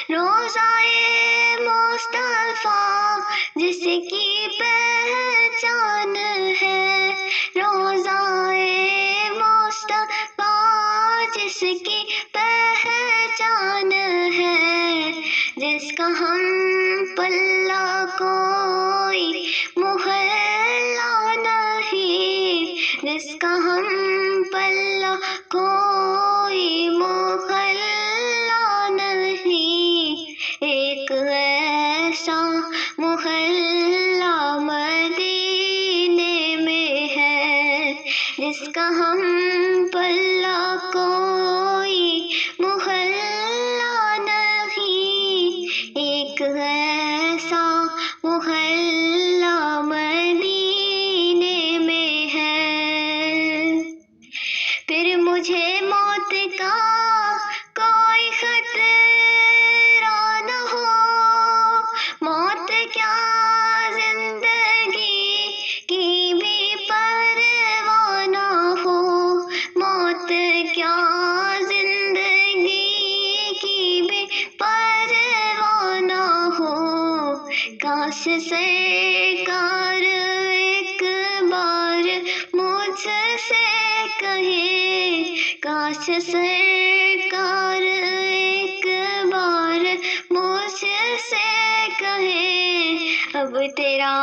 روزائے مصطفیٰ جس کی پہچان ہے، روزائے مصطفیٰ جس کی پہچان ہے، جس کا ہم پلہ کوئی محلہ نہیں، جس کا ہم پلہ کوئی محلہ نہیں، ایک ایسا محلہ مدینے میں ہے، جس کا ہم پلہ کوئی محلہ نہیں، ایک ایسا محلہ مدینے میں ہے۔ پھر مجھے موت کا کوئی خطرہ نہ ہو، موت کیا زندگی کی بھی پرواہ نہ ہو، موت کیا زندگی کی بھی پرواہ نہ ہو، کاش سرکار ایک بار مجھ سے کہے، کاش سرکار ایک بار مجھ سے کہے، اب تیرا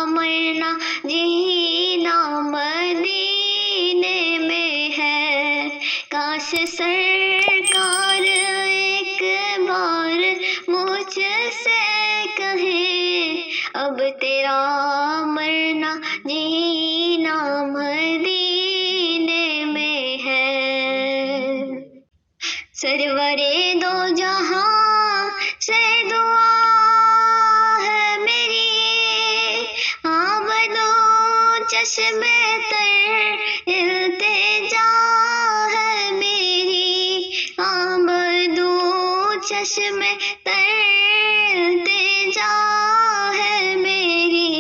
مرنا جینا مدینے میں ہے، کاش سرکار ایک بار مجھ سے کہے، اب تیرا مرنا جینا مدینے میں ہے۔ سرورے دو جہاں سے دعا ہے میری، آمدو چشم تر التجا ہے میری، آمدو چشم تر التجا ہے میری،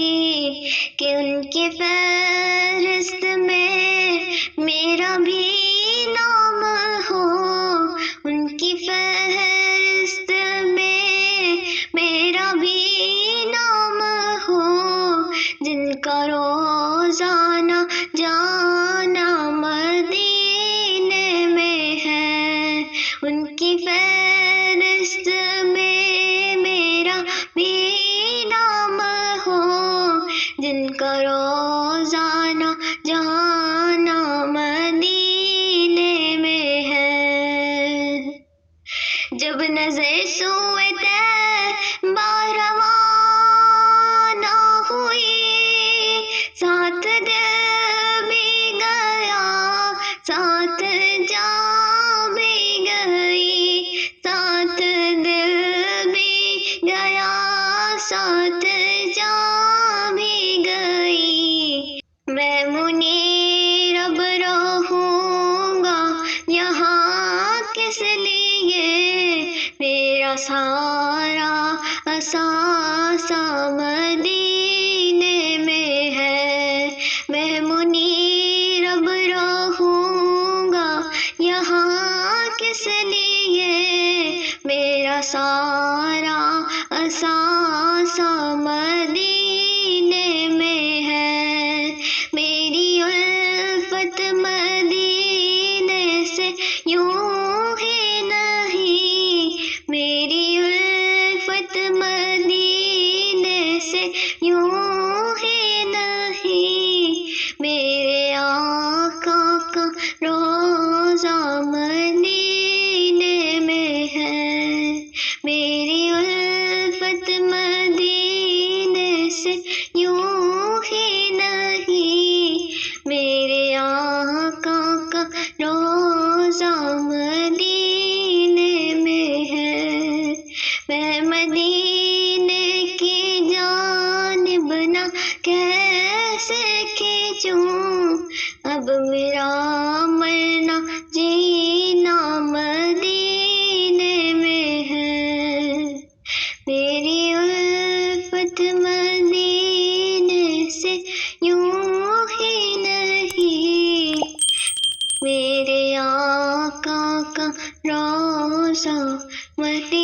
کہ ان کی فہرست میں میرا بھی نام ہو، ان کی فہرست میں میرا بھی نام ہو، جن کا روزانہ جانا مدینے میں ہے، ان کی فہرست میں میرا بھی نام ہو، جن کا روزانہ جانا مدینے میں ہے۔ جب نظر سوئے طیبہ روانہ ہوئی، ساتھ دل بھی گیا، ساتھ جان بھی گئی، ساتھ دل بھی گیا، ساتھ جان بھی گئی، میں منیر اب رہوں گا یہاں کس لیے، میرا سارا اثاثہ مدینے میں ہے، میں منیر اب رہوں گا یہاں کس لیے، میرا سارا اثاثہ مدینے میں ہے، میری الفت مدینے سے یوں ہی نہیں، میری الفت مدینے سے یوں ہی نہیں، میرے آقا کا روضہ مدینے میں ہے، میری الفت مدینے سے یوں ہی نہیں، میرے آقا کا روضہ مدینے میں ہے، میں مدینے کی جانب نہ کیسے کھینچوں، اب میرا مرنا جینا مدینے میں ہے، میری الفت مدینے سے یوں ہی نہیں، میرے آقا کا روضہ مدینے